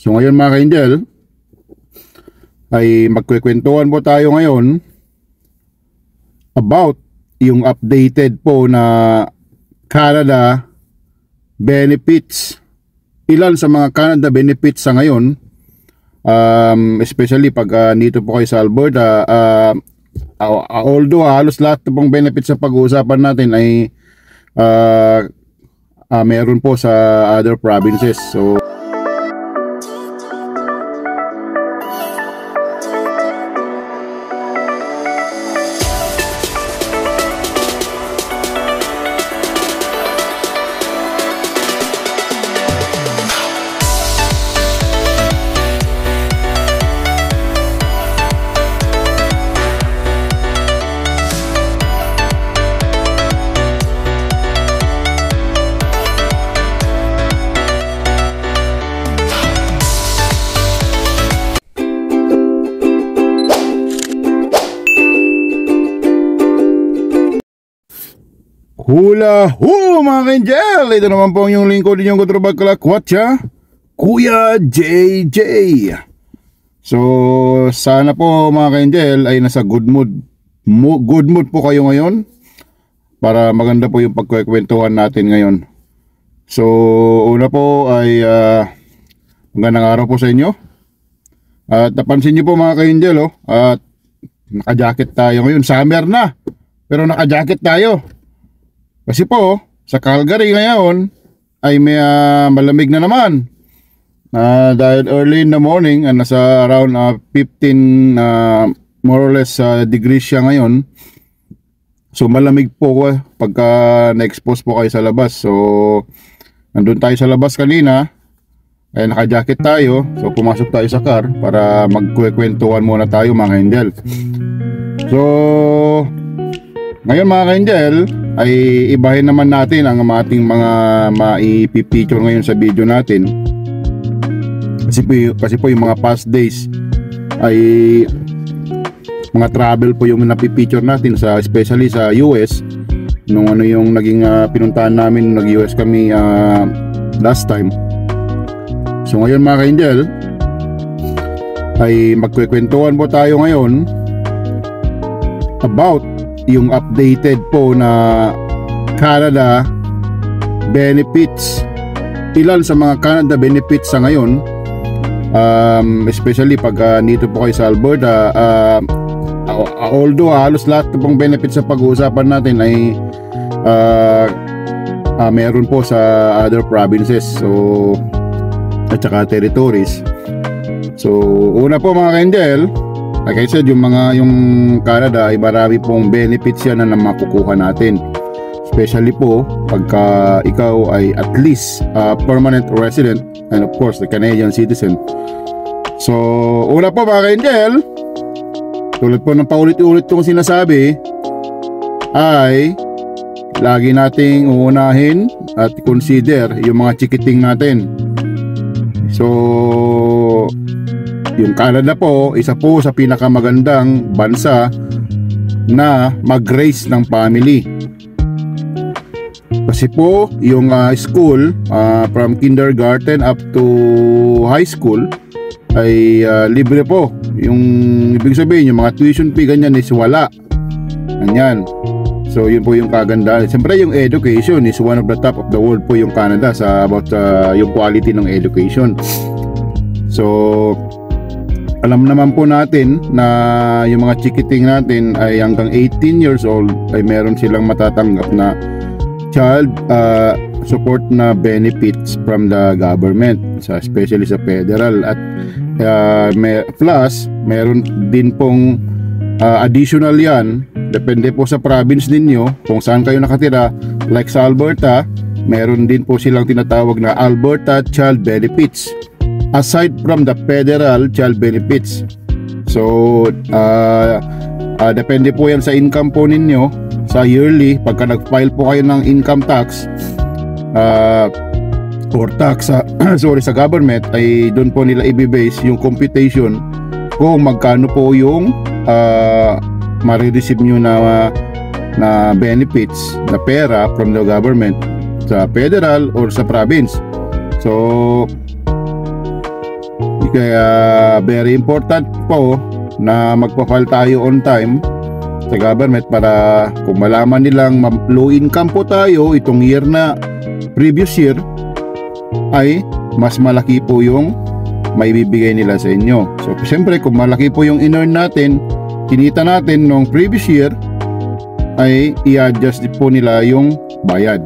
So ngayon mga ka-Angel, ay magkwekwentuhan po tayo ngayon about yung updated po na Canada benefits. Ilan sa mga Canada benefits sa ngayon, especially pag dito po kayo sa Alberta, although halos lahat pong benefits sa pag-uusapan natin ay meron po sa other provinces. So hula ho mga ka-Angel! Ito naman po yung lingkod ninyong Kontrobag Kalakwatsa, Kuya JJ. So sana po mga ka-Angel ay nasa good mood po kayo ngayon para maganda po yung pagkukwentuhan natin ngayon. So una po ay magandang araw po sa inyo. At napansin niyo po mga ka-Angel, at naka-jacket tayo ngayon. Summer na pero naka-jacket tayo. Kasi po, sa Calgary ngayon ay may malamig na naman. Dahil early in the morning, nasa around 15 more or less degrees siya ngayon. So malamig po pagka na-expose po kayo sa labas. So nandun tayo sa labas kanina, ay naka-jacket tayo. So pumasok tayo sa car para magkukwentuhan muna tayo mga Angel. So ngayon mga ka-Angel, ay ibahin naman natin ang ating mga maipipicture ngayon sa video natin. Kasi po yung mga past days ay mga travel po yung napipicture natin, especially sa US. Nung yung naging pinuntahan namin, nag-US kami last time. So ngayon mga ka-Angel, ay magkwekwentuhan po tayo ngayon about yung updated po na Canada benefits. Ilan sa mga Canada benefits sa ngayon, especially pag dito po kayo sa Alberta, although halos lahat pong benefits sa pag-uusapan natin ay meron po sa other provinces, so at saka territories. So una po mga ka-Angel, like I said, yung Canada ay marami pong benefits yan na makukuha natin. Especially po pagka ikaw ay at least permanent resident and of course the Canadian citizen. So una po mga ka-Angel, tulad po ng paulit-ulit kong sinasabi, ay lagi nating uunahin at consider yung mga chikiting natin. So yung Canada po, isa po sa pinakamagandang bansa na mag-raise ng family. Kasi po, yung school from kindergarten up to high school ay libre po. Yung ibig sabihin, yung mga tuition fee ganyan is wala. Ganyan. So yun po yung kagandahan. Siyempre yung education is one of the top of the world po yung Canada sa about yung quality ng education. So alam naman po natin na yung mga chikiting natin ay hanggang 18 years old ay meron silang matatanggap na child support na benefits from the government, especially sa federal. At plus meron din pong additional yan, depende po sa province ninyo kung saan kayo nakatira. Like sa Alberta, meron din po silang tinatawag na Alberta Child Benefits aside from the federal child benefits. So depende po yan sa income po ninyo sa yearly. Pagka nag-file po kayo ng income tax or tax sorry, sa government, ay doon po nila i-base yung computation kung magkano po yung marireceive nyo na benefits na pera from the government sa federal or sa province. So Kaya very important po na magpa-file tayo on time sa government para kung malaman nilang low income po tayo itong year na previous year, ay mas malaki po yung may bibigay nila sa inyo. So siyempre kung malaki po yung in-earn natin, kinita natin nung previous year, ay i-adjust po nila yung bayad.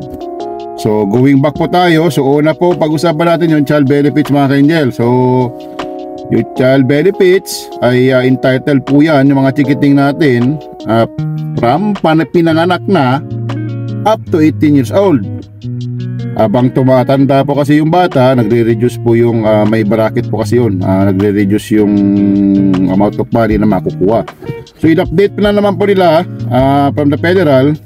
So going back po tayo, so una po pag-usapan natin yung child benefits mga ka-angel. So yung child benefits ay entitled po yan yung mga chikiting natin from pinanganak na up to 18 years old. Abang tumatanda po kasi yung bata, nagre-reduce po yung may bracket po kasi yun, nagre-reduce yung amount of money na makukuha. So in-update na naman po nila from the federal,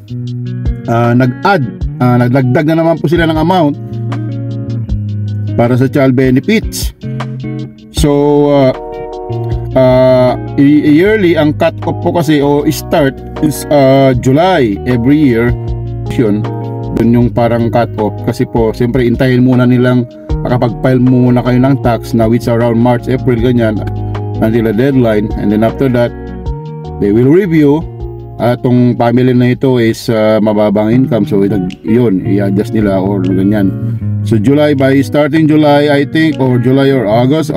nagdagdag na naman po sila ng amount para sa child benefits. So yearly ang cut off po kasi o start is July every year. Yun, dun yung parang cut off kasi po siyempre intayin muna nilang makapag-file muna kayo ng tax na which around March, April ganyan until the deadline, and then after that they will review atong family na ito is mababang income, so yun i-adjust nila or ganyan. So July, by starting July I think, or July or August,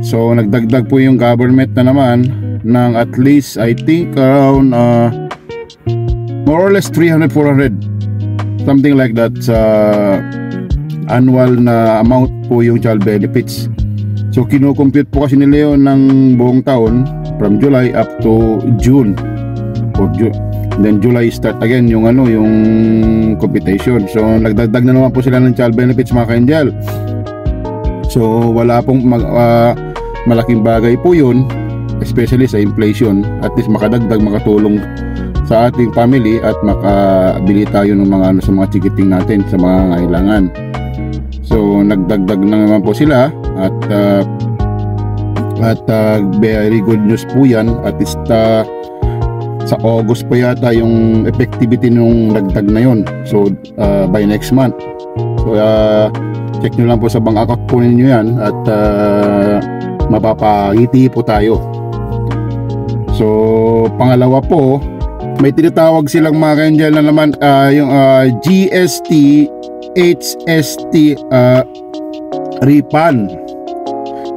so nagdagdag po yung government na naman ng at least I think around more or less 300-400 something like that sa annual na amount po yung child benefits. So kino-compute po kasi nila yun ng buong taon from July up to June or then July start again yung yung computation. So nagdagdag na naman po sila ng child benefits mga ka-angel. So wala pong malaking bagay po yun, especially sa inflation. At least makadagdag, makatulong sa ating family at makabili tayo ng mga sa mga chikiting natin sa mga kailangan. So nagdagdag na naman po sila at very good news po yan. At least sa August pa yata yung effectivity nung dagdag na yon. So by next month. So check nyo lang po sa bank account po ninyo yan at mapapangiti po tayo. So pangalawa po, may tinatawag silang mga ka-angel na naman yung GST HST refund.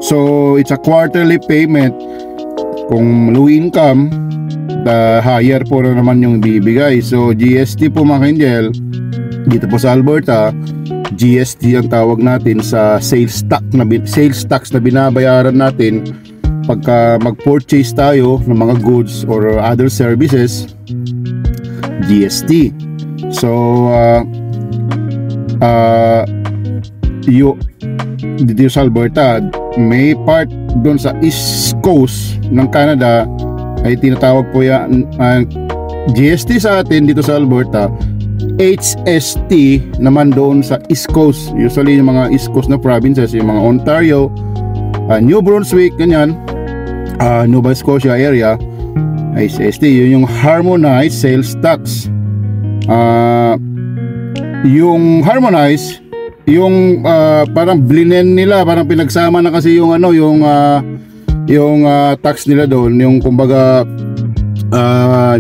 So it's a quarterly payment. Kung low income, the higher po na naman yung bibigay. So GST po mga ka-angel, dito po sa Alberta, GST ang tawag natin sa sales tax na binabayaran natin pagka mag-purchase tayo ng mga goods or other services, GST. So dito sa Alberta, may part doon sa East Coast ng Canada ay tinatawag po yan GST sa atin dito sa Alberta, HST naman doon sa East Coast. Usually yung mga East Coast na provinces, yung mga Ontario, New Brunswick, ganyan, Nova Scotia area, HST, yun yung harmonized sales tax. Yung harmonized, yung parang blinen nila, parang pinagsama na kasi yung yung tax nila doon, yung kumbaga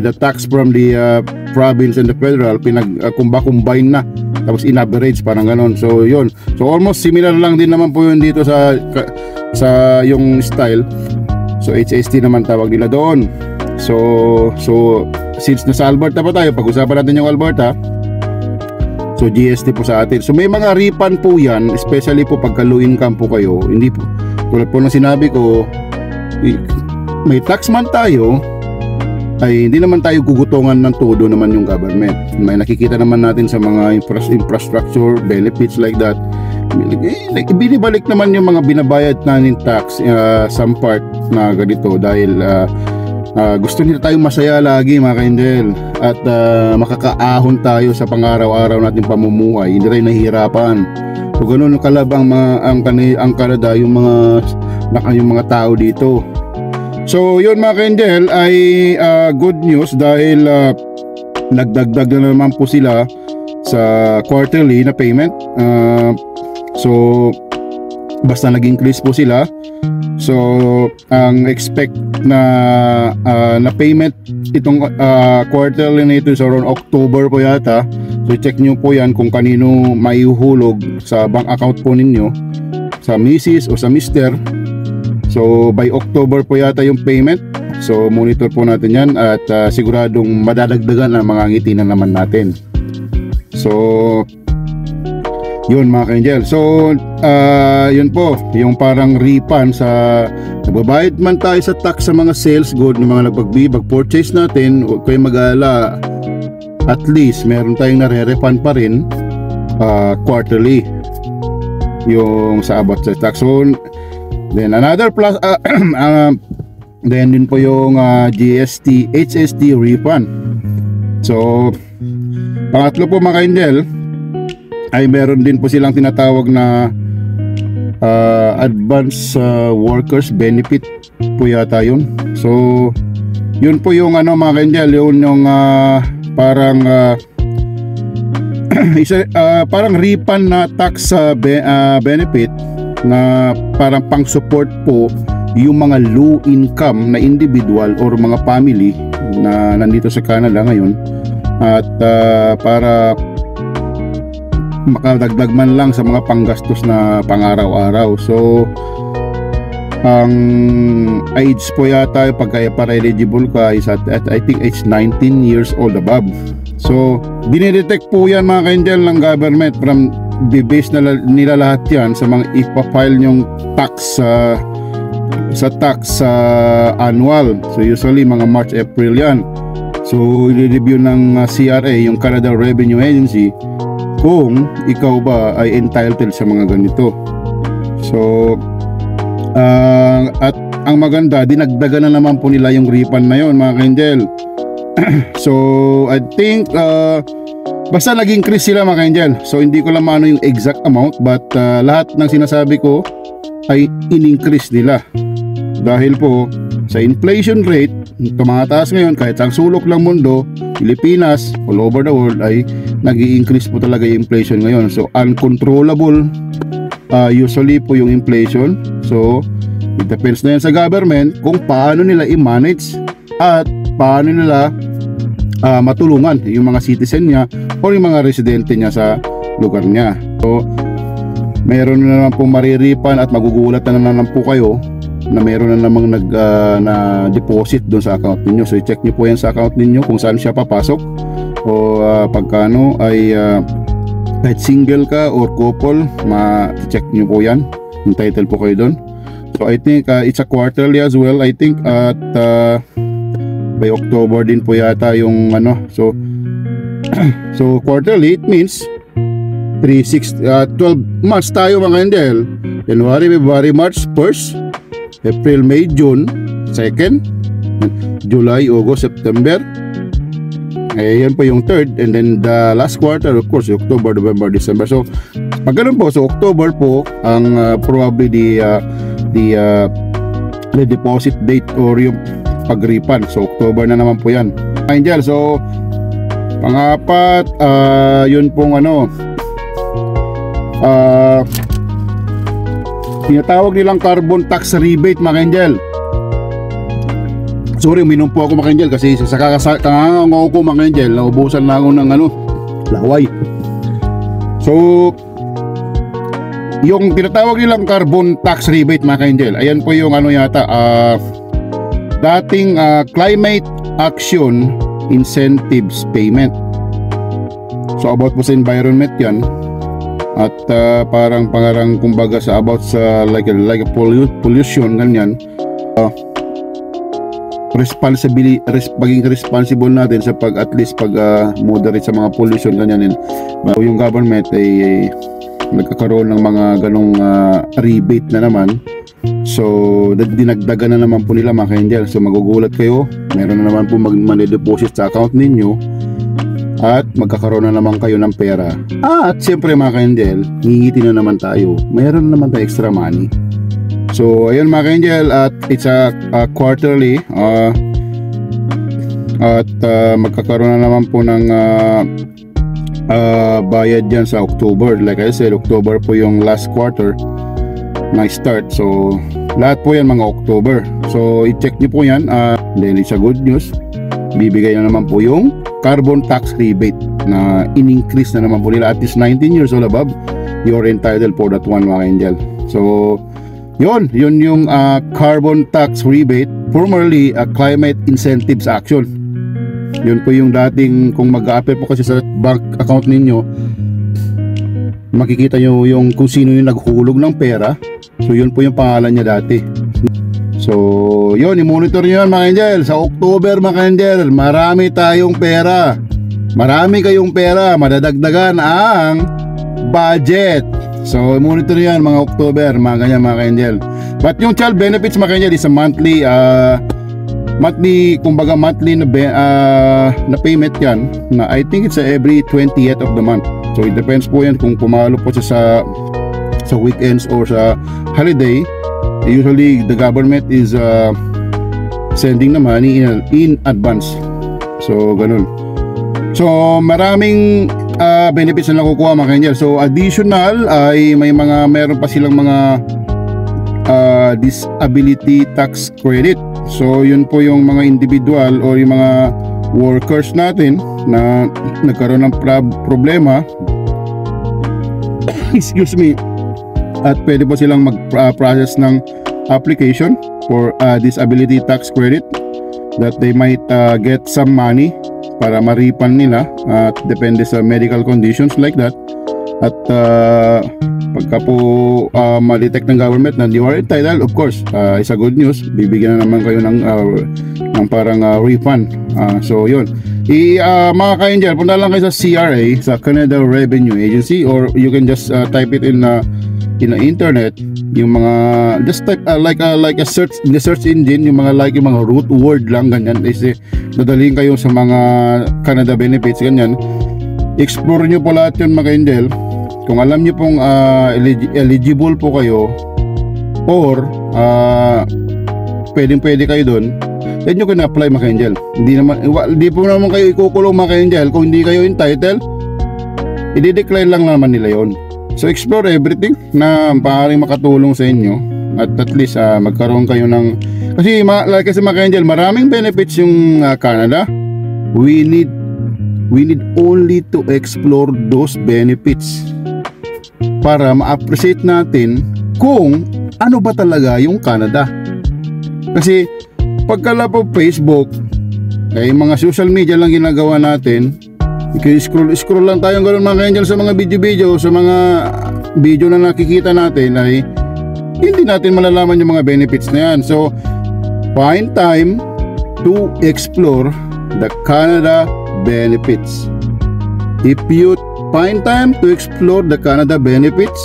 the tax from the province and the federal combine na, tapos in-average parang ganon. So yun, so almost similar lang din naman po yun dito sa yung style. So HST naman tawag nila doon. So since nasa Alberta pa tayo, pag-usapan natin yung Alberta. So GST po sa atin. So may mga refund po yan, especially po pagka low income po kayo. Hindi po, tulad po ng sinabi ko, may tax man tayo, ay hindi naman tayo gugutungan ng todo naman yung government. May nakikita naman natin sa mga infrastructure benefits like that, binibalik naman yung mga binabayad natin tax, some part na ganito dahil gusto nila tayong masaya lagi mga ka-angel at makakaahon tayo sa pang-araw-araw nating pamumuhay, hindi rin nahihirapan. So ganun kalabang ang Canada, yung mga tao dito. So yun mga ka-angel ay good news dahil nagdagdag na naman po sila sa quarterly na payment. So basta nag-increase po sila. So ang expect na na payment itong quarterly na ito is around October po yata. So check nyo po yan kung kanino maihuhulog sa bank account po ninyo, sa Mrs. o sa Mr. So by October po yata yung payment. So monitor po natin yan at siguradong madadagdagan ang mga ngiti na naman natin. So yun mga ka-angel. So yun po, yung parang refund sa nagbabayad man tayo sa tax sa mga sales good ng mga purchase natin, huwag kayong mag-alala, at least meron tayong nare-refund pa rin quarterly yung sa about sa tax. So then another plus then din po yung GST, HST refund. So pangatlo po mga ka-angel ay meron din po silang tinatawag na advance workers benefit po yata yun. So yun po yung ano mga ka-angel, yun yung parang parang refund na tax benefit na parang pang support po yung mga low income na individual or mga family na nandito sa Canada ngayon, at para makadagdag man lang sa mga panggastos na pang-araw-araw. So ang age po yata para eligible ka is at I think age 19 years old above. So dinidetect po yan mga ka-angel ng government, from base na nila lahat yan sa mga ipafile nyong tax sa tax annual. So usually mga March, April yan. So i-review ng CRA, yung Canada Revenue Agency, kung ikaw ba ay entitled sa mga ganito. So at ang maganda, dinagdagan na naman po nila yung refund na yon mga ka-angel. So I think basta nag-increase sila mga ka-angel. So hindi ko lang maano yung exact amount, but lahat ng sinasabi ko ay in-increase nila dahil po sa inflation rate tumataas ngayon. Kahit ang sulok ng mundo, Pilipinas, all over the world, ay nag-i-increase po talaga yung inflation ngayon. So uncontrollable usually po yung inflation. So it depends na yan sa government kung paano nila i-manage at paano nila matulungan yung mga citizen niya o yung mga residente niya sa lugar niya. So meron na naman po mariripan at magugulat na naman po kayo na meron na namang na deposit doon sa account ninyo. So i-check nyo po yan sa account ninyo kung saan siya papasok, o pagkano ay kahit single ka or couple, ma-check nyo po yan, yung title po kayo doon. So I think it's a quarterly as well, I think at by October din po yata yung ano. So so quarterly, it means 12 months tayo mga ka-angel. January, February, March 1st, April, May, June 2nd, July, August, September. Yan po yung 3rd, and then the last quarter of course October, November, December. So pag ganun po, so October po ang probably the deposit date or yung pag-refund. So October na naman po yan, Angel. So pang-apat, yun pong ano, tinatawag nilang carbon tax rebate mga ka-angel. Sorry, uminom po ako mga ka-angel kasi sa kakangangaw ko mga ka-angel, naubusan na ako ng ano, laway. So yung tinatawag nilang carbon tax rebate mga ka-angel, ayan po yung ano yata, dating climate action incentives payment. So about po sa environment yan, at parang kumbaga sa about sa like a pollution ganyan, maging responsible natin sa at least moderate sa mga pollution ganyan. Yung government ay nagkakaroon ng mga ganong rebate na naman. So dinagdagan na naman po nila mga ka-angel. So magugulat kayo, meron na naman po mag-deposit sa account ninyo at magkakaroon na naman kayo ng pera. At siyempre mga ka-angel, ngingiti na naman tayo, mayroon na naman tayo extra money. So ayun mga ka-angel, at it's a quarterly, at magkakaroon na naman po ng bayad dyan sa October. Like I said, October po yung last quarter. na start. So lahat po yan mga October. So i-check nyo po yan. Then it's a good news, bibigay na naman po yung carbon tax rebate na in-increase na naman po nila. At least 19 years old above, you're entitled for that one mga angel. So yun yung carbon tax rebate, formerly climate incentives action. Yun po yung dating, kung mag-a-apply po kasi sa bank account ninyo, makikita nyo yung kung sino yung naghulog ng pera. So yun po yung pangalan niya dati. So yun, i-monitor nyo yan mga angel. Sa October mga angel, marami tayong pera, marami kayong pera, madadagdagan ang budget. So i-monitor nyo yan mga October, mga ganyan mga angel. But yung child benefits mga angel is a monthly kumbaga monthly na payment yan, na I think it's every 20th of the month. So it depends po yan kung pumalo po siya sa weekends or sa holiday. Usually the government is sending the money in advance. So ganun. So maraming benefits na nakukuha mga angel. So additional ay meron pa silang mga disability tax credit. So yun po yung mga individual o yung mga workers natin na nagkaroon ng problema excuse me, at pwede po silang mag-process ng application for disability tax credit, that they might get some money para ma-refund nila at depende sa medical conditions like that. At pagka po ma-detect ng government na you are entitled, of course, is a good news. Bibigyan na naman kayo ng parang refund. So yun, mga ka-angel, punta lang kayo sa CRA, sa Canada Revenue Agency, or you can just type it in the internet, yung mga just type like a search in the search engine, yung mga root word lang ganyan, is dadalhin kayo sa mga Canada benefits ganyan. Explore nyo po lahat yun mga ka-angel. Kung alam nyo pong eligible po kayo, or pwede kayo doon, then nyo can apply mga ka-angel. Hindi po naman kayo ikukulong mga ka-angel kung hindi kayo entitled. I-decline lang naman nila yon. So explore everything na maaaring makatulong sa inyo, at least magkaroon kayo ng, kasi mga ka-angel, maraming benefits yung Canada. We need only to explore those benefits para ma-appreciate natin kung ano ba talaga yung Canada. Kasi pagkala po Facebook ay mga social media lang ginagawa natin, scroll lang tayong gano'n mga angel sa mga video, sa mga video na nakikita natin, ay hindi natin malalaman yung mga benefits na yan. So find time to explore the Canada benefits. If you find time to explore the Canada benefits,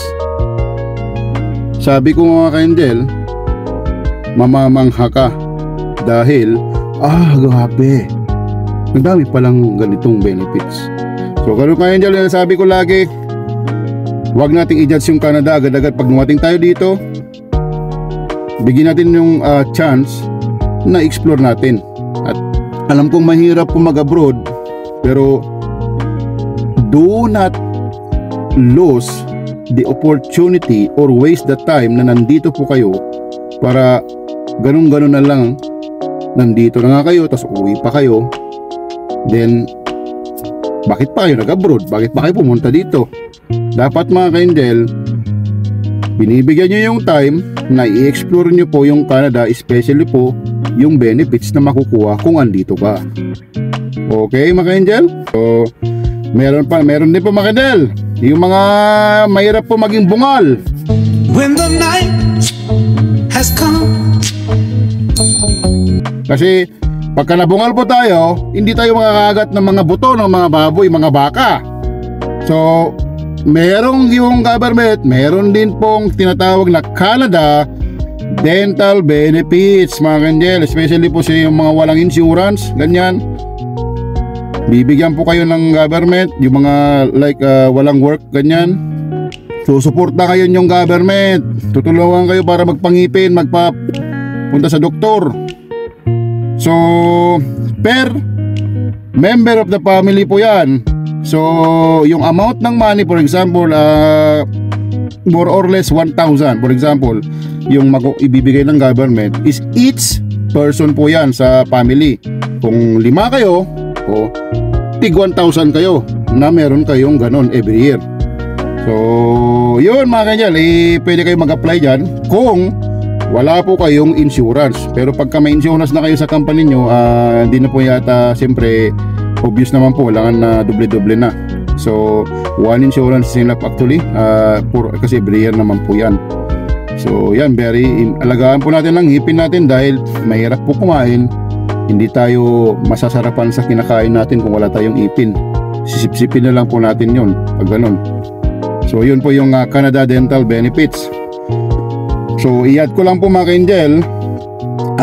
sabi ko mga ka-angel, mamamangha ka, dahil grabe, ang dami palang ganitong benefits. So ganun ka-angel, sabi ko lagi, huwag nating i-judge yung Canada agad-agad. Pag dumating tayo dito, bigyan natin yung chance na explore natin. At alam kong mahirap po mag-abroad, pero do not lose the opportunity or waste the time na nandito po kayo, para ganun-ganun na lang, nandito na nga kayo, tapos uwi pa kayo. Then bakit pa kayo nag-abroad? Bakit pa kayo pumunta dito? Dapat mga ka-angel, binibigyan nyo yung time na i-explore nyo po yung Canada, especially po yung benefits na makukuha kung andito ka. Okay mga ka-angel? So meron din po mga ka-angel, yung mga mahirap po maging bungal. When the night has come. Kasi pagka nabungal po tayo, hindi tayo makakagat ng mga buto ng mga baboy, mga baka. So merong yung government, meron din pong tinatawag na Canada dental benefits mga ka-angel, especially po sa yung mga walang insurance, ganyan. Bibigyan po kayo ng government, yung mga walang work, ganyan. So suporta kayo yung government, tutulungan kayo para magpangipin, magpapunta sa doktor. So per member of the family po yan. So yung amount ng money, for example, more or less 1,000. For example, yung ibibigay ng government is each person po yan sa family. Kung 5 kayo, o tig 1,000 kayo na meron kayong ganon every year. So, yun mga kanjal, pwede kayo mag-apply dyan kung wala po kayong insurance. Pero pagka may insurance na kayo sa company nyo, hindi na po yata, siyempre, obvious naman po, kailangan na doble-doble na. So, one insurance is enough actually, kasi every year naman po yan. So, yan, alagaan po natin ang ngipin natin dahil mahirap po kumain. Hindi tayo masasarapan sa kinakain natin kung wala tayong ipin. Sisip-sipin na lang po natin yun, pag ganun. So, yun po yung Canada Dental Benefits. So, i-add ko lang po mga ka-angel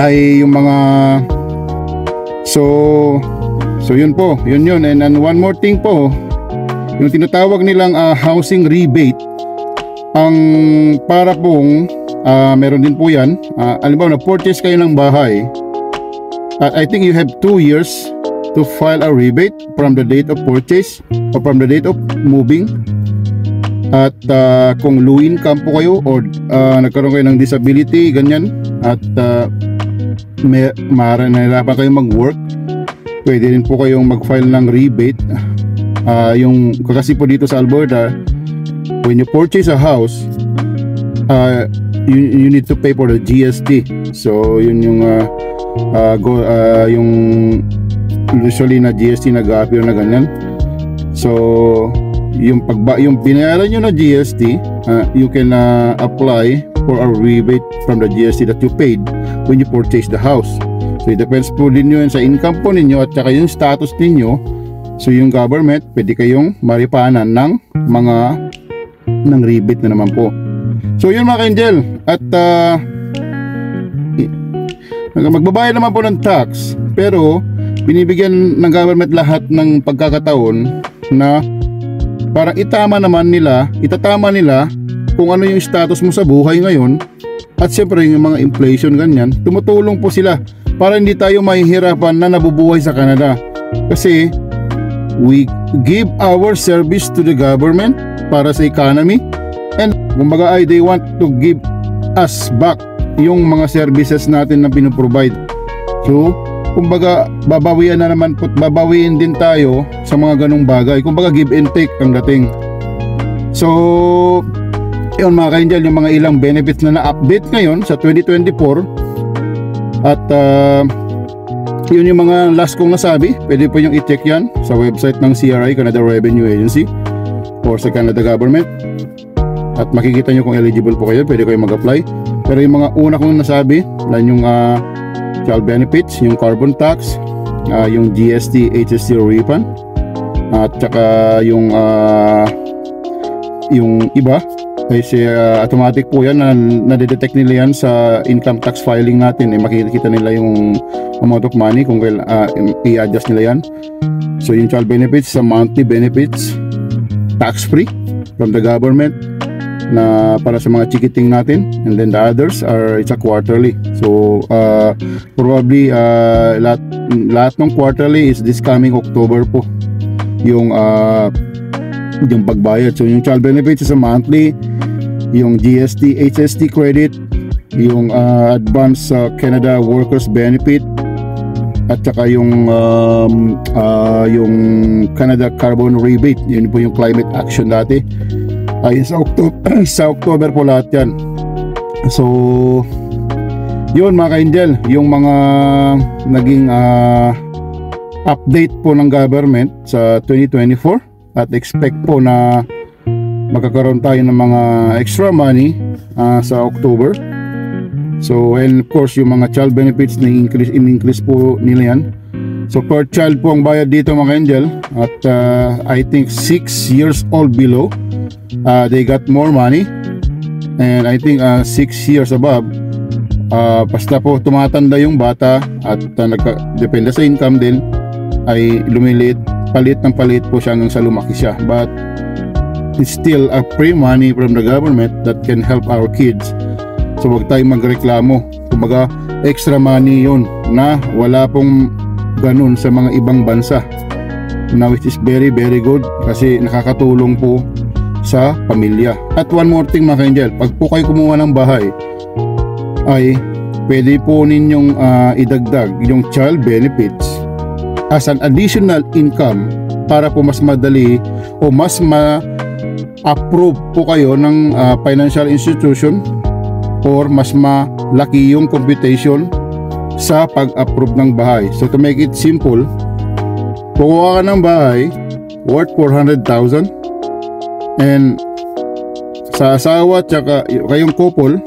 ay yung mga so yun po, yun. And one more thing po, yung tinatawag nilang housing rebate, ang para pong meron din po yan, alimbawa na-purchase kayo ng bahay, I think you have 2 years to file a rebate from the date of purchase or from the date of moving. At kung low income po kayo or nagkaroon kayo ng disability, ganyan, at nahirapan kayong mag-work, pwede rin po kayong mag-file ng rebate. Yung kasi po dito sa Alberta, when you purchase a house, you need to pay for the GST. So yun yung yung usually na GST nag-appear na ganyan. So yung binayaran nyo na GST, you can apply for a rebate from the GST that you paid when you purchase the house. So it depends po din yun sa income po ninyo at saka yung status ninyo. So yung government, pwede kayong maripanan ng rebate na naman po. So yun mga ka-angel. At magbabayad naman po ng tax, pero binibigyan ng government lahat ng pagkakataon na parang itatama nila kung ano yung status mo sa buhay ngayon. At syempre yung mga inflation ganyan, tumutulong po sila para hindi tayo mahihirapan na nabubuhay sa Canada. Kasi we give our service to the government para sa economy, and kumbaga they want to give us back yung mga services natin na pinoprovide. So kumbaga babawiin din tayo sa mga ganong bagay. Kumbaga give and take ang dating. So yun mga ka-angel, yung mga ilang benefits na na-update ngayon sa 2024. At yun yung mga last kong nasabi. Pwede po yung i-check yan sa website ng CRI, Canada Revenue Agency, or sa Canada Government. At makikita nyo kung eligible po kayo, pwede kayo mag-apply. Pero yung mga una kong nasabi, yung child benefits, yung carbon tax, yung GST, HST refund, at saka yung iba, kasi automatic po yan na nadedetect nila yan sa income tax filing natin. Makikita nila yung amount of money kung i-adjust nila yan. So yung child benefits sa monthly benefits, tax free from the government na para sa mga chikiting natin, and then the others it's a quarterly. So probably lahat ng quarterly is this coming October po yung pagbayad. So yung child benefits is a monthly, yung GST, HST credit, yung advance Canada workers benefit, at saka yung Canada carbon rebate. Yun po yung climate action dati. Sa October po lahat yan. So yun mga ka-angel, yung mga naging update po ng government sa 2024. At expect po na magkakaroon tayo ng mga extra money sa October. So and of course yung mga child benefits na increase po nila yan. So per child po ang bayad dito mga angel. At I think 6 years old below, they got more money. And I think 6 years above, basta po tumatanda yung bata at depende sa income din, ay palit po siya hanggang sa lumaki siya. But it's still a free money from the government that can help our kids. So wag tayong magreklamo. Kumbaga extra money yun na wala pong ganun sa mga ibang bansa, na which is very very good kasi nakakatulong po sa pamilya. At one more thing mga ka-angel, pag po kayo kumuha ng bahay ay pwede po ninyong idagdag yung child benefits as an additional income para po mas madali o mas ma-approve po kayo ng financial institution or mas malaki yung computation sa pag-approve ng bahay. So to make it simple, kukuha ka ng bahay worth 400,000 and sa asawa at saka kayong couple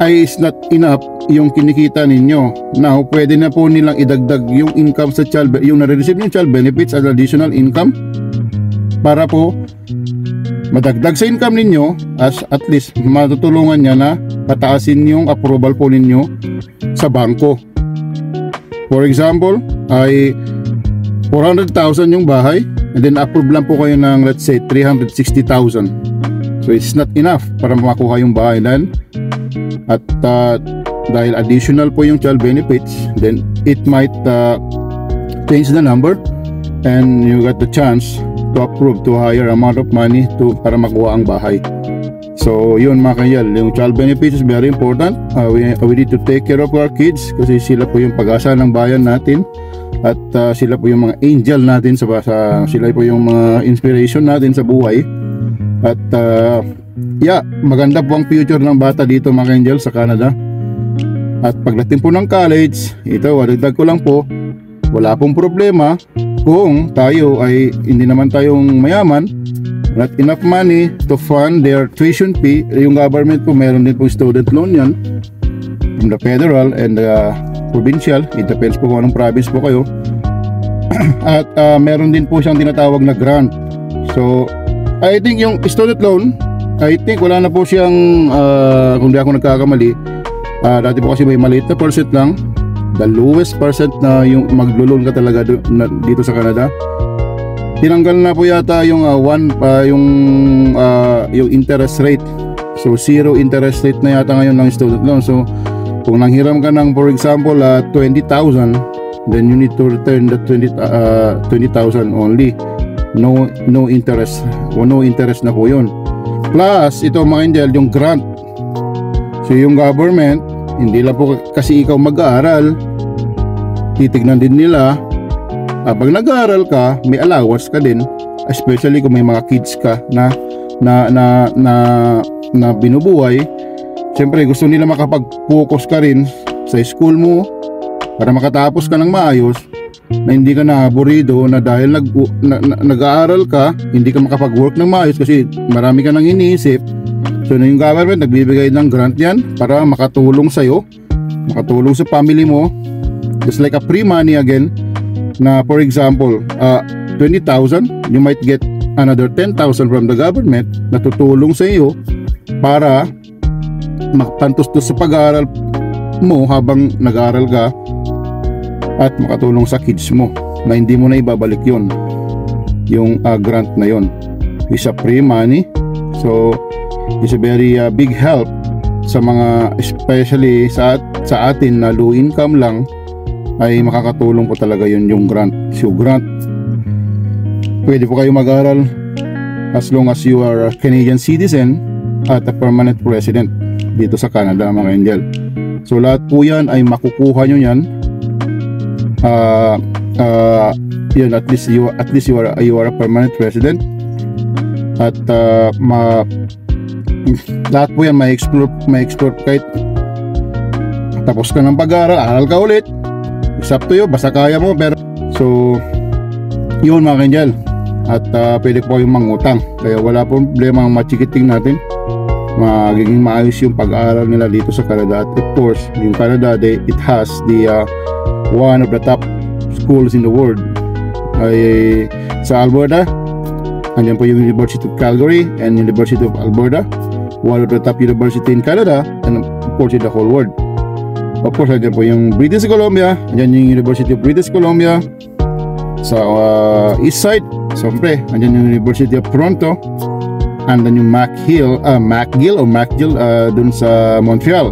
ay is not enough yung kinikita ninyo. Now, pwede na po nilang idagdag yung income sa child, yung nare-receive yung child benefits as additional income para po madagdag sa income ninyo as at least matutulungan niya na pataasin yung approval po ninyo sa bangko. For example, ay 400,000 yung bahay and then approve lang po kayo ng let's say 360,000. So it's not enough para makuha yung bahay then at dahil additional po yung child benefits, then it might change the number and you got the chance to approve to a higher amount of money para makuha ang bahay. So yun mga kanyal, yung child benefits is very important. We need to take care of our kids kasi sila po yung pag-asa ng bayan natin at sila po yung mga angel natin sila po yung mga inspiration natin sa buhay. At maganda po ang future ng bata dito mga angel sa Canada. At pagdating po ng college, ito wadagdag ko lang po, wala pong problema kung tayo ay hindi naman tayong mayaman, not enough money to fund their tuition fee. Yung government po meron din po student loan yan from the federal and provincial, it depends po kung anong province po kayo. At meron din po siyang tinatawag na grant. So I think yung student loan, I think wala na po siyang kung di ako nagkakamali, dati po kasi may maliit na percent lang, the lowest percent na yung maglo-loan ka talaga dito sa Canada. Tinanggal na po yata yung yung interest rate. So zero interest rate na yata ngayon ng student loan. So kung nanghiram ka ng for example 20,000, then you need to return the 20,000 only. No interest. No interest na po yun. Plus ito mga angel, yung grant. So yung government, hindi lang po kasi ikaw mag-aaral, titignan din nila pag nag-aaral ka, may allowance ka din, especially kung may mga kids ka na binubuhay. Siyempre gusto nila makapag-focus ka rin sa school mo para makatapos ka ng maayos, na hindi ka na-aburido na dahil nag-aaral ka, hindi ka makapag-work ng maayos kasi marami ka nang iniisip. So yung government nagbibigay ng grant yan para makatulong sa'yo, makatulong sa family mo, just like a free money again, na for example 20,000, you might get another 10,000 from the government na tutulong sa iyo para makapantustos sa pag-aaral mo habang nag-aaral ka at makatulong sa kids mo na hindi mo na ibabalik yun, yung grant na yun. It's a free money, so it's a very big help sa mga, especially sa atin na low income lang, ay makakatulong po talaga yun yung grant. So grant, pwede po kayo mag-aral as long as you are a Canadian citizen at a permanent resident dito sa Canada mga angel. So lahat po yan ay makukuha nyo yan. Yun, at least you are a permanent resident at lahat po yan ma-explore kahit tapos ka ng pag-aaral, aral ka ulit, it's up to you, basta kaya mo. Pero so yun mga angel, at pwede po kayong mangutang, kaya wala pong problema ang machikiting natin, magiging maayos yung pag-aaral nila dito sa Canada. At of course yung Canada, it has the one of the top schools in the world. Ay sa Alberta, andyan po yung University of Calgary and University of Alberta, one of the top university in Canada and of course in the whole world. Of course andyan po yung British Columbia, andyan yung University of British Columbia sa east side. Siyempre andyan yung University of Toronto, andyan yung McGill dun sa Montreal.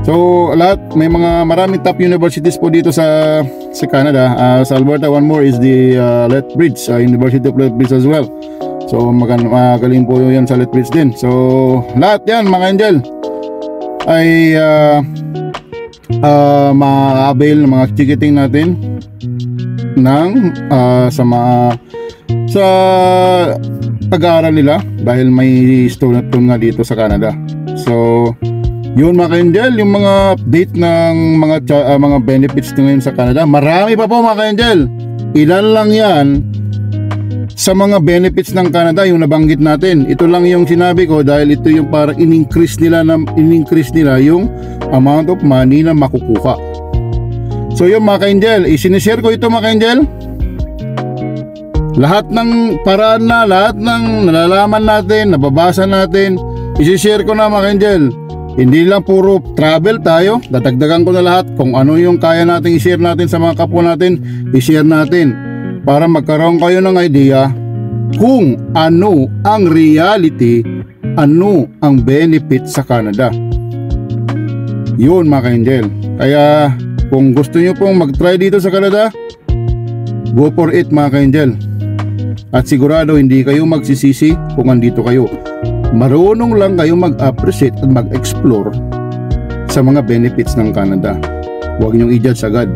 So lahat, may maraming top universities po dito sa Canada. Sa Alberta, one more is the Lethbridge, University of Lethbridge as well. So magaling po yan sa Lethbridge din. So lahat yan mga angel ay ma-avail ng mga chikiting natin ng sa pag-aaral nila dahil may student tour nga dito sa Canada. So yun mga angel, yung mga update ng mga benefits ngayon sa Canada. Marami pa po mga angel. Ilan lang yan sa mga benefits ng Canada yung nabanggit natin. Ito lang yung sinabi ko dahil ito yung para in-increase nila yung amount of money na makukuha. So yung mga ka-angel, isinishare ko ito mga ka-angel. Lahat ng paraan na, lahat ng nalalaman natin, nababasa natin, isishare ko na mga ka-angel. Hindi lang puro travel tayo, dadagdagan ko na lahat kung ano yung kaya natin i-share natin sa mga kapwa natin, i-share natin para magkaroon kayo ng idea kung ano ang reality, ano ang benefit sa Canada. Yun mga ka-angel. Kaya kung gusto nyo pong mag-try dito sa Canada, go for it mga ka-angel. At sigurado hindi kayo magsisisi kung andito kayo. Marunong lang kayo mag-appreciate at mag-explore sa mga benefits ng Canada. Huwag nyong i-judge agad.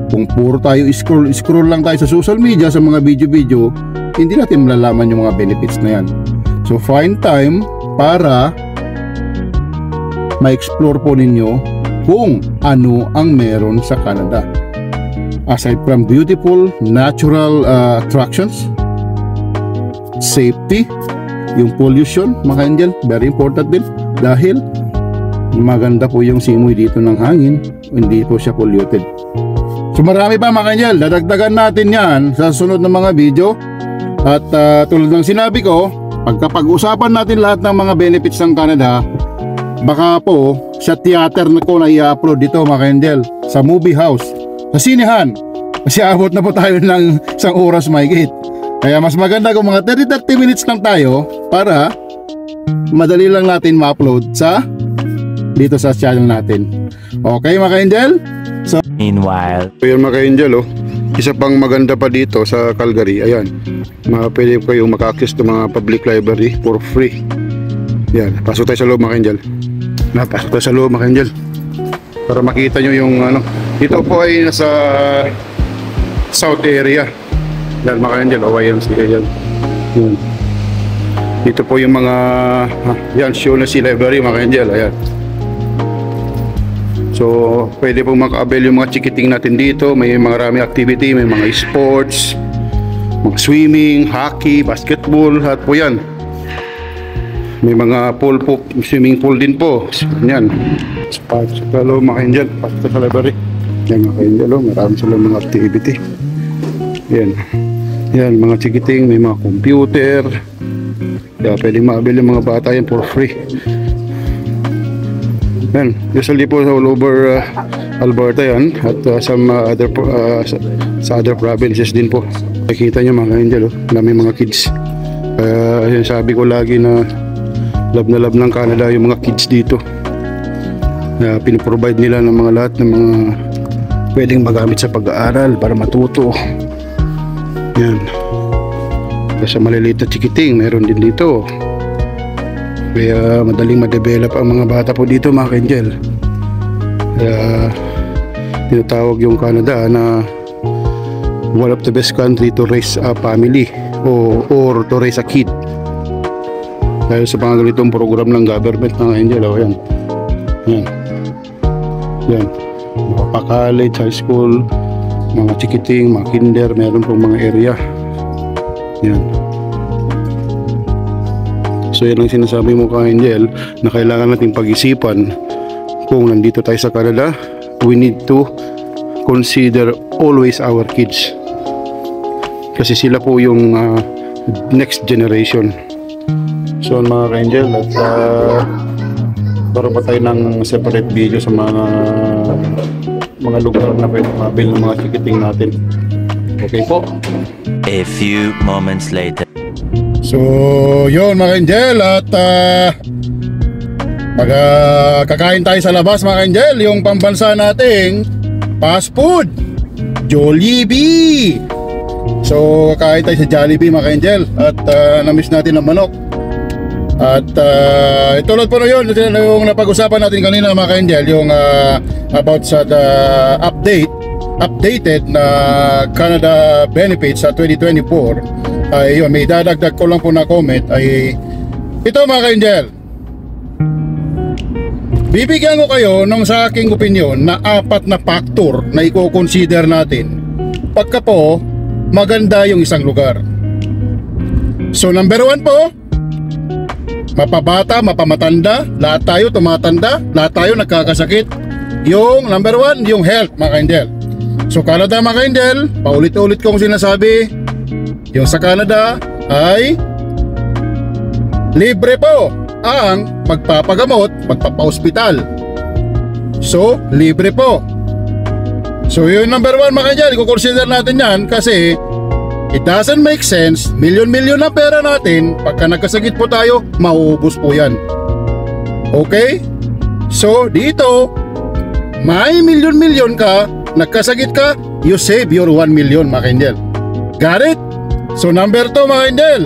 Kung puro tayo scroll lang tayo sa social media, sa mga video-video, hindi natin malalaman yung mga benefits na yan. So find time para ma-explore po ninyo kung ano ang meron sa Canada. Aside from beautiful natural attractions, safety, yung pollution mga angel, very important din dahil maganda po yung simoy dito ng hangin, hindi po siya polluted. So marami pa mga angel, dadagdagan natin yan sa sunod na mga video. At tulad ng sinabi ko, pagkapag-usapan natin lahat ng mga benefits ng Canada, baka po sa theater na ko na i-upload dito mga angel, sa movie house, sa sinehan, kasi abot na po tayo ng isang oras mahigit. Kaya mas maganda kung mga 30 minutes lang tayo para madali lang natin ma-upload dito sa channel natin. Okay mga angel? So, Meanwhile, yun mga ka-angel, isa pang maganda pa dito sa Calgary, ayan, pwede kayong maka-access ng mga public library for free. Yan, pasok tayo sa loob mga ka-angel. Pasok tayo sa loob mga ka-angel para makita nyo yung dito po ay nasa south area. Yan mga ka-angel, YMC yan. Dito po yung mga yan, Shaughnessy Library mga ka-angel, ayan. So, pwede pong maka-avail yung mga chikiting natin dito. May maraming activity, may mga sports, mga swimming, hockey, basketball, lahat po yan. May mga pool po, swimming pool din po. Yan. Hello mga ka-angel, pasok sa library. Yan mga ka-angel, marami silang mga activity. Yan. Yan, mga chikiting, may mga computer. Kaya pwedeng ma-avail yung mga bata yan for free. Yan, usually po all over Alberta yan at some other sa other provinces din po. Nakikita nyo mga angel, dami mga kids. Sabi ko lagi na love ng Canada yung mga kids dito. Piniprovide nila ng mga lahat ng mga pwedeng magamit sa pag-aaral para matuto. Yan. Sa maliliit na chikiting, meron din dito. Kaya madaling ma-develop ang mga bata po dito mga ka-angel. Kaya tinatawag yung Canada na one of the best country to raise a family or to raise a kid. Dahil sa mga ganitong program ng government mga ka-angel. Yan. Yan. Yan. Mga pa-college, high school, mga chikiting, mga kinder, meron pong mga area. Yan. So yan ang sinasabi mo ka-angel na kailangan natin pag-isipan kung nandito tayo sa Canada. We need to consider always our kids kasi sila po yung next generation. So mga ka-angel, at para pa tayo ng separate video sa mga lugar na pwede mabil ng mga chikiting natin. Okay po. a few moments later. So, yun mga angel, at Pag kakain tayo sa labas mga ka-angel, yung pambansa nating fast food, Jollibee. So kakain tayo sa Jollibee mga ka-angel, at na-miss natin ang manok. At tulad po na yun yung napag-usapan natin kanina mga ka-angel, yung about sa updated na Canada benefits sa 2024. Ay yun, may dadagdag ko lang po na comment ay ito mga ka-angel. Bibigyan ko kayo ng sa aking opinion na 4 na factor na i-consider natin pagka po maganda yung isang lugar. So number 1 po, mapabata, mapamatanda, lahat tayo tumatanda, lahat tayo nagkakasakit. Yung number 1, yung health mga ka-angel. So Canada mga ka-angel, paulit-ulit kong sinasabi, yung sa Canada ay libre po ang magpapagamot, magpapa-hospital. So libre po. So yung number 1 mga ka-angel, i-consider natin yan kasi it doesn't make sense, milyon-milyon na pera natin, pagka nagkasakit po tayo, mauubos po yan. Okay? So dito, may milyon-milyon ka, nagkasakit ka, you save your 1 million mga ka-angel. Got it? So number 2 mga ka-angel,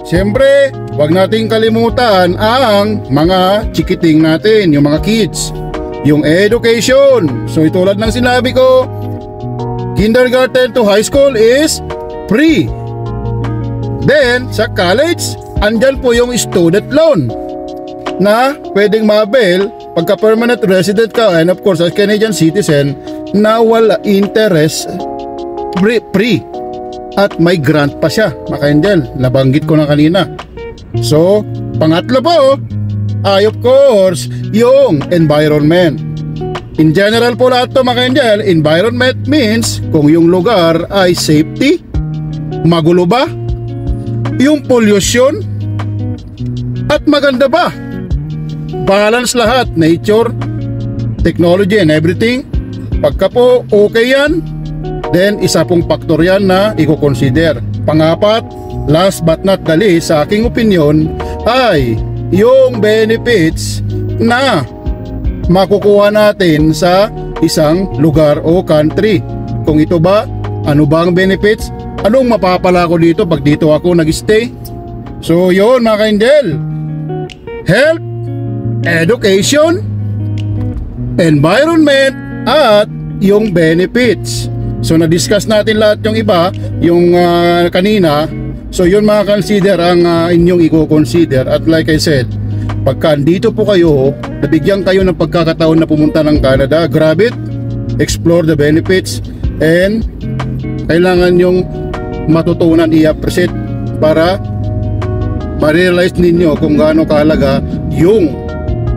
siyempre, wag nating kalimutan ang mga chikiting natin, yung mga kids, yung education. So itulad ng sinabi ko, kindergarten to high school is free. Then sa college, andyan po yung student loan na pwedeng ma-avail pagka permanent resident ka, and of course as Canadian citizen na wala interest, free. At may grant pa siya mga ka-angel, nabanggit ko na kanina. So pangatlo po ay of course yung environment. In general po lahat to mga ka-angel, environment means kung yung lugar ay safety, magulo ba, yung pollution, at maganda ba, balance lahat, nature, technology and everything. Pagka po okay yan, then isa pong factor yan na i-consider. Pangapat, last but not the least sa aking opinion, ay yung benefits na makukuha natin sa isang lugar o country. Kung ito ba, ano ba ang benefits? Anong mapapala ko dito pag dito ako nag-stay? So yun mga ka-angel, health, education, environment, at yung benefits. So na-discuss natin lahat yung iba, yung kanina. So yun mga consider ang inyong i-consider. At like I said, pagka andito po kayo, nabigyan kayo ng pagkakataon na pumunta ng Canada, grab it, explore the benefits, and kailangan yung matutunan i-appreciate para ma-realize ninyo kung gaano kahalaga yung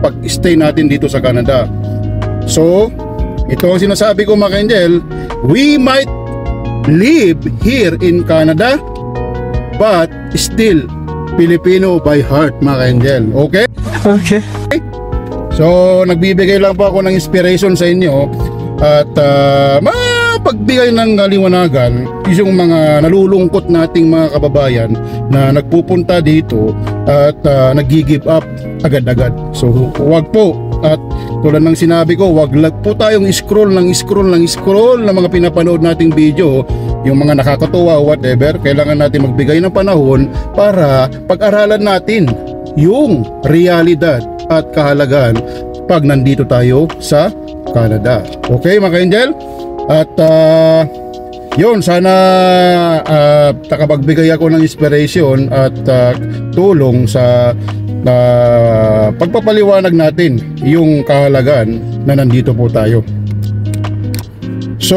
pag-stay natin dito sa Canada. So ito ang sinasabi ko mga ka-angel, we might live here in Canada but still Filipino by heart mga ka-angel. Okay? Okay. So nagbibigay lang po ako ng inspiration sa inyo at mapagbigay ng liwanagan yung mga nalulungkot nating mga kababayan na nagpupunta dito at nag-give up agad-agad. So wag po, at tulad ng sinabi ko, wag lang po tayong scroll ng mga pinapanood nating video, yung mga nakakatuwa o whatever. Kailangan natin magbigay ng panahon para pag-aralan natin yung realidad at kahalagan pag nandito tayo sa Canada. Okay mga ka-angel? At yun, sana nakapagbigay ako ng inspiration at tulong sa pagpapaliwanag natin yung kahalagan na nandito po tayo. So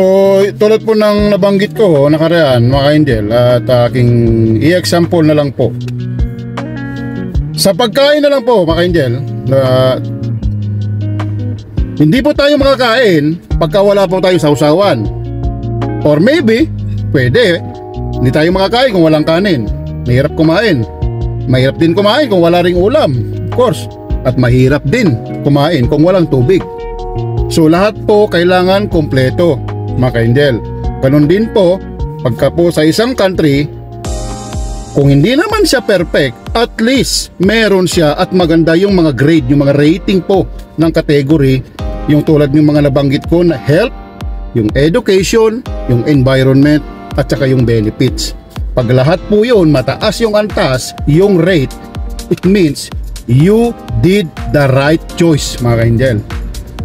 tulad po ng nabanggit ko nakaraan mga ka-angel, at aking i-example na lang po sa pagkain na lang po mga ka-angel, hindi po tayo makakain pagka wala po tayong sausawan. Or maybe, pwede, hindi tayo makakain kung walang kanin. Mahirap kumain. Mahirap din kumain kung wala ring ulam, of course. At mahirap din kumain kung walang tubig. So lahat po kailangan kompleto mga ka-angel. Ganun din po, pagka po sa isang country, Kung hindi naman siya perfect, at least meron siya at maganda yung mga grade, yung mga rating po ng category, yung tulad ng mga nabanggit ko na health, yung education, yung environment, at saka yung benefits. Pag lahat po yun, mataas yung antas, yung rate, it means you did the right choice, mga ka-angel.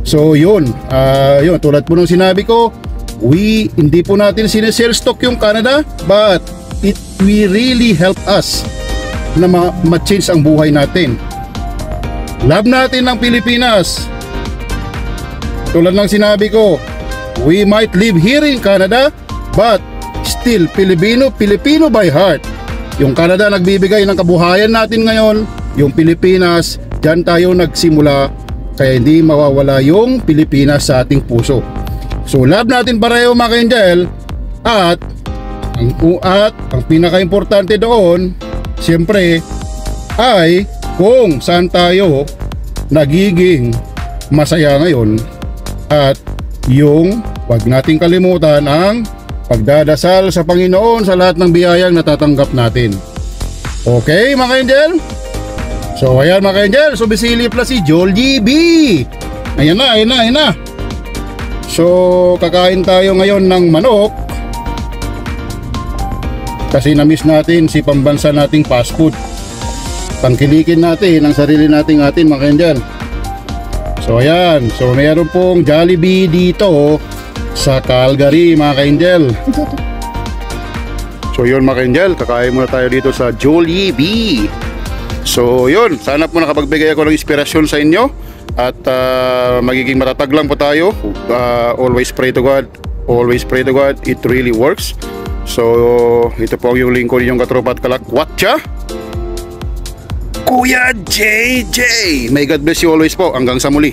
So yun, tulad po nung sinabi ko, hindi po natin sinesell stock yung Canada, but it will really help us na ma-change ang buhay natin. Love natin ng Pilipinas. Tulad ng sinabi ko, we might live here in Canada, but still Filipino by heart. Yung Canada nagbibigay ng kabuhayan natin ngayon, yung Pilipinas, dyan tayo nagsimula, kaya hindi mawawala yung Pilipinas sa ating puso. So love natin pareho, mga ka-angel, at ang pinaka-importante doon, siyempre, ay kung saan tayo nagiging masaya ngayon, at yung wag nating kalimutan ang pagdadasal sa Panginoon sa lahat ng biyayang natatanggap natin. Okay, mga ka-angel? So ayan, mga ka-angel, so bisilip na si Joel GB. Ayan na. So kakain tayo ngayon ng manok, kasi na-miss natin si pambansa nating fast food. Tangkilikin natin ang sarili nating mga ka-angel. So ayan, so mayroon pong Jollibee dito sa Calgary, mga ka-angel. So yun, mga ka-angel, kakain muna tayo dito sa Jollibee. So yun, sana po nakapagbigay ako ng inspirasyon sa inyo, at magiging matatag lang po tayo. Always pray to God. Always pray to God. It really works. So ito po yung lingkod ninyong katropa at kalakwatsa, Kuya JJ. May God bless you always po. Hanggang sa muli.